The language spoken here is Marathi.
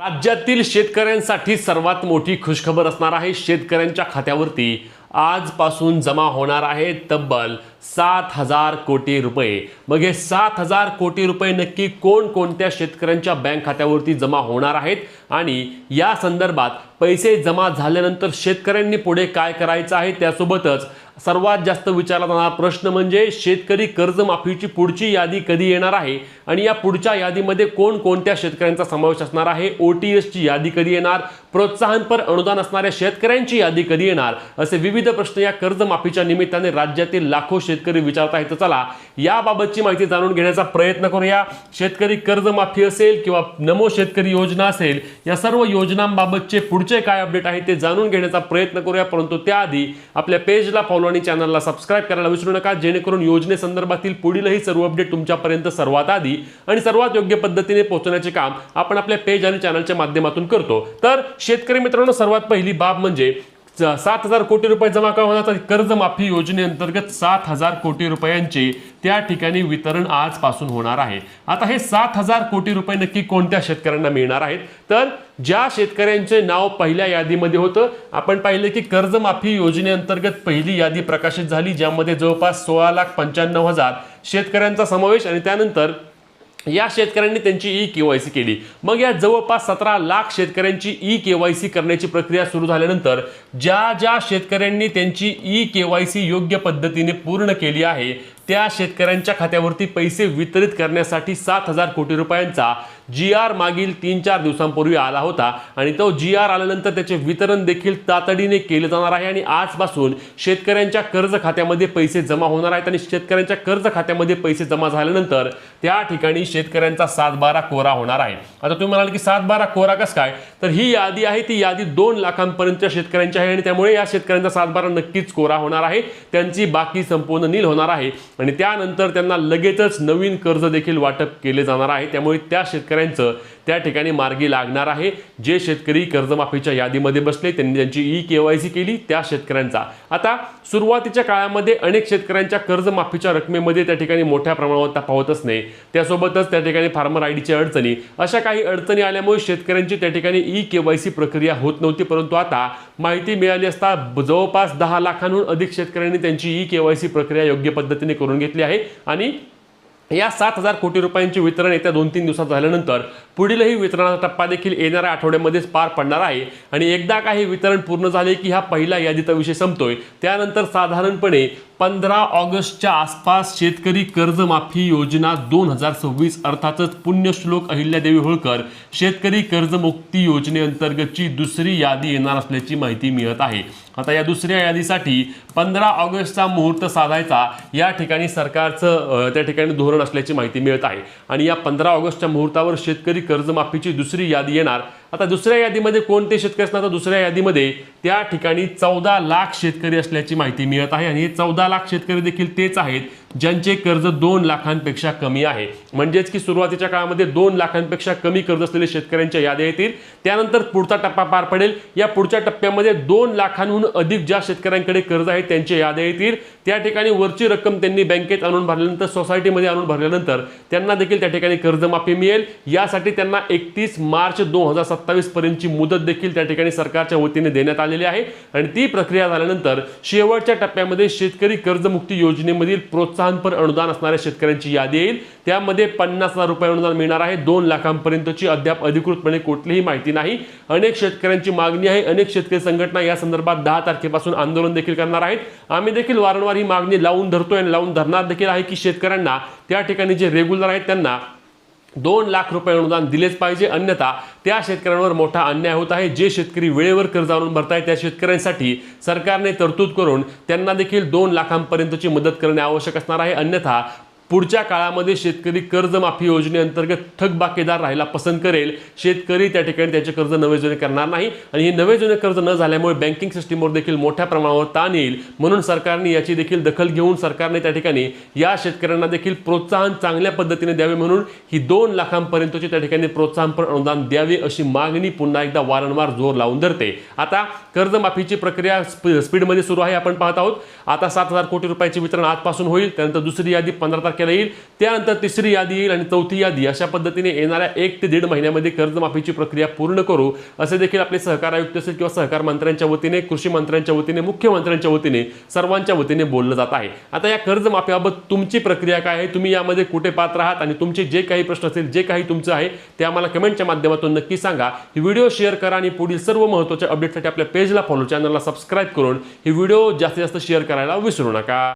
राज्यातील शेतकऱ्यांसाठी सर्वात मोठी खुशखबर असणार आहे। शेतकऱ्यांच्या खात्यावरती आजपासून जमा होणार आहे तब्बल 7,000 कोटी रुपये। मग हे 7,000 कोटी रुपये नक्की कोणत्या शेतकऱ्यांच्या बँक खात्यावरती जमा होणार आहेत आणि या संदर्भात पैसे जमा झाल्यानंतर शेतकऱ्यांनी पुढे काय करायचं आहे, त्यासोबतच सर्वात जास्त विचारला जाणारा प्रश्न म्हणजे शेतकरी कर्जमाफीची पुढची यादी कधी येणार आहे आणि या पुढच्या यादीमध्ये कोणत्या शेतकऱ्यांचा समावेश असणार आहे, ओटीएसची यादी कधी येणार, प्रोत्साहनपर अनुदान असणाऱ्या शेतकऱ्यांची यादी कधी येणार, असे विविध प्रश्न या कर्जमाफीच्या निमित्ताने राज्यातील लाखो शेतकरी विचारत आहेत। चला याबाबतची माहिती जाणून घेण्याचा प्रयत्न करूया। शेतकरी कर्जमाफी असेल किंवा नमो शेतकरी योजना असेल, या सर्व योजनांबाबतचे पुढचे काय अपडेट आहे ते जाणून घेण्याचा प्रयत्न करूया। परंतु त्याआधी आपल्या पेजला फॉलो आणि चॅनलला सबस्क्राइब करायला विसरू नका, जेणेकरून योजनेसंदर्भातील पुढीलही सर्व अपडेट तुमच्यापर्यंत सर्वात आधी आणि सर्वात योग्य पद्धतीने पोहोचवण्याचे काम आपण आपल्या पेज आणि चॅनलच्या माध्यमातून करतो। तर शेतकरी मित्रांनो, सर्वात पहिली बाब म्हणजे 7,000 कोटी रुपये जमा का होणार, तर कर्जमाफी योजनेअंतर्गत 7,000 कोटी रुपयांचे त्या ठिकाणी वितरण आजपासून होणार आहे। आता हे 7,000 कोटी रुपये नक्की कोणत्या शेतकऱ्यांना मिळणार आहेत, तर ज्या शेतकऱ्यांचे नाव पहिल्या यादीमध्ये होतं, आपण पाहिले की कर्जमाफी योजनेअंतर्गत पहिली यादी प्रकाशित झाली, ज्यामध्ये जवळपास 16,95,000 शेतकऱ्यांचा समावेश आणि त्यानंतर या शेतकऱ्यांनी त्यांची ई-केवायसी केली। मग या जवळपास 17 लाख शेतकऱ्यांची ई-केवायसी करण्याची प्रक्रिया सुरू झाल्यानंतर ज्या शेतकऱ्यांनी त्यांची ई-केवायसी योग्य पद्धतीने पूर्ण केली आहे त्या शेतकऱ्यांच्या खात्यावरती पैसे वितरित करण्यासाठी 7,000 कोटी रुपयांचा GR मागील 3-4 दिवसांपूर्वी आला होता आणि तो GR आल्यानंतर त्याचे वितरण देखील तातडीने केले जाणार आहे आणि आजपासून शेतकऱ्यांच्या कर्ज खात्यामध्ये पैसे जमा होणार आहेत आणि शेतकऱ्यांच्या कर्ज खात्यामध्ये पैसे जमा झाल्यानंतर त्या ठिकाणी शेतकऱ्यांचा 7/12 कोरा होणार आहे। आता तुम्ही म्हणाल की 7/12 कोरा कसं काय, तर ही यादी आहे ती यादी 2 लाखांपर्यंतच्या शेतकऱ्यांची आहे आणि त्यामुळे या शेतकऱ्यांचा 7/12 नक्कीच कोरा होणार आहे, त्यांची बाकी संपूर्ण नील होणार आहे आणि त्यानंतर त्यांना लगेचच नवीन कर्ज देखील वाटप केले जाणार आहे। त्यामुळे त्या शेतकऱ्यांचं त्या ठिकाणी मार्गी लागणार आहे। जे शेतकरी कर्जमाफीच्या यादीमध्ये बसले, त्यांनी त्यांची ई-केवायसी केली त्या शेतकऱ्यांचा। आता सुरुवातीच्या काळामध्ये अनेक शेतकऱ्यांच्या कर्जमाफीच्या रकमेमध्ये त्या ठिकाणी मोठ्या प्रमाणावर तफावतच नाही, त्यासोबतच त्या ठिकाणी फार्मर आयडीच्या अडचणी, अशा काही अडचणी आल्यामुळे शेतकऱ्यांची त्या ठिकाणी ई-केवायसी प्रक्रिया होत नव्हती। परंतु आता माहिती मिळाली असता जवळपास 10 लाखांहून अधिक शेतकऱ्यांनी त्यांची ई-केवायसी प्रक्रिया योग्य पद्धतीने करून घेतली आहे आणि या 7,000 कोटी रुपयांचे वितरण येत्या 2-3 दिवसात झाल्यानंतर पुढीलही वितरणाचा टप्पा देखील येणाऱ्या आठवड्यामध्येच पार पडणार आहे आणि एकदा काही वितरण पूर्ण झाले की हा पहिला यादीचा विषय संपतोय। त्यानंतर साधारणपणे 15 ऑगस्टच्या आसपास शेतकरी कर्जमाफी योजना 2026 अर्थातच पुण्यश्लोक अहिल्यादेवी होळकर शेतकरी कर्जमुक्ती योजनेअंतर्गतची दुसरी यादी येणार असल्याची माहिती मिळत आहे। आता या दुसऱ्या यादीसाठी 15 ऑगस्टचा मुहूर्त साधायचा या ठिकाणी सरकारचं त्या ठिकाणी धोरण असल्याची माहिती मिळत आहे आणि या 15 ऑगस्टच्या मुहूर्तावर शेतकरी कर्जमाफीची दुसरी यादी येणार। आता दुसऱ्या यादीमध्ये कोणते शेतकरी असणार, तर दुसऱ्या यादीमध्ये त्या ठिकाणी 14 लाख शेतकरी असल्याची माहिती मिळत आहे आणि हे 14 लाख शेतकरी देखील तेच आहेत ज्यांचे कर्ज 2 लाखांपेक्षा कमी आहे। म्हणजेच की सुरुवातीच्या काळामध्ये 2 लाखांपेक्षा कमी कर्ज असलेले शेतकऱ्यांच्या याद्या येतील, त्यानंतर पुढचा टप्पा पार पडेल। या पुढच्या टप्प्यामध्ये 2 लाखांहून अधिक ज्या शेतकऱ्यांकडे कर्ज आहे त्यांचे याद्या येतील। त्या ठिकाणी वरची रक्कम त्यांनी बँकेत आणून भरल्यानंतर, सोसायटीमध्ये आणून भरल्यानंतर त्यांना देखील त्या ठिकाणी कर्जमाफी मिळेल। यासाठी त्यांना 31 मार्च 2027 पर्यंतची मुदत देखील त्या ठिकाणी सरकारच्या वतीने देण्यात आलेली आहे आणि ती प्रक्रिया झाल्यानंतर शेवटच्या टप्प्यामध्ये शेतकरी कर्जमुक्ती योजनेमधील प्रोत्साहनपर अनुदान असणाऱ्या शेतकऱ्यांची यादी येईल। त्यामध्ये 50,000 रुपये अनुदान मिळणार आहे। 2 लाखांपर्यंतची अद्याप अधिकृतपणे कुठलीही माहिती नाही। अनेक शेतकऱ्यांची मागणी आहे, अनेक शेतकरी संघटना या संदर्भात 10 तारखेपासून आंदोलन देखील करणार आहेत। आम्ही देखील वारंवार ही मागणी लावून धरतोय आणि लावून धरणार देखील आहे की शेतकऱ्यांना त्या ठिकाणी जे रेग्युलर आहेत त्यांना 2 लाख रुपये अनुदान दिलेच पाहिजे, अन्यथा त्या शेतकऱ्यांवर मोठा अन्याय होत आहे। जे शेतकरी वेळेवर कर्ज आणून भरतायत त्या शेतकऱ्यांसाठी सरकारने तरतूद करून त्यांना देखील 2 लाखांपर्यंतची मदत करणे आवश्यक असणार आहे, अन्यथा पुढच्या काळामध्ये शेतकरी कर्जमाफी योजनेअंतर्गत थकबाकीदार राहायला पसंत करेल। शेतकरी त्या ठिकाणी त्याचे कर्ज नवे जुने करणार नाही आणि हे नवे जुने कर्ज न झाल्यामुळे बँकिंग सिस्टीमवर देखील मोठ्या प्रमाणावर ताण येईल। म्हणून सरकारने याची देखील दखल घेऊन सरकारने त्या ठिकाणी या शेतकऱ्यांना देखील प्रोत्साहन चांगल्या पद्धतीने द्यावे, म्हणून ही 2 लाखांपर्यंतची त्या ठिकाणी प्रोत्साहनपर अनुदान द्यावे अशी मागणी पुन्हा एकदा वारंवार जोर लावून धरते। आता कर्जमाफीची प्रक्रिया स्पीडमध्ये सुरू आहे, आपण पाहत आहोत। आता 7,000 कोटी रुपयाचे वितरण आजपासून होईल, त्यानंतर दुसरी यादी 15 तारखेला तारखेला येईल, त्यानंतर तिसरी यादी येईल आणि चौथी यादी, अशा पद्धतीने येणाऱ्या 1 ते 1.5 महिन्यामध्ये कर्जमाफीची प्रक्रिया पूर्ण करू असे देखील आपले सहकार आयुक्त असेल किंवा सहकार मंत्र्यांच्या वतीने, कृषी मंत्र्यांच्या वतीने, मुख्यमंत्र्यांच्या वतीने, सर्वांच्या वतीने बोललं जात आहे. आता या कर्जमाफीबाबत तुमची प्रक्रिया काय आहे, तुम्ही यामध्ये कुठे पात्र आहात आणि तुमचे जे काही प्रश्न असेल, जे काही तुमचं आहे ते आम्हाला कमेंटच्या माध्यमातून नक्की सांगा. ही व्हिडिओ शेअर करा आणि पुढील सर्व महत्त्वाच्या अपडेटसाठी आपल्या पेजला फॉलो, चॅनलला सबस्क्राईब करून ही व्हिडिओ जास्तीत जास्त शेअर करायला विसरू नका.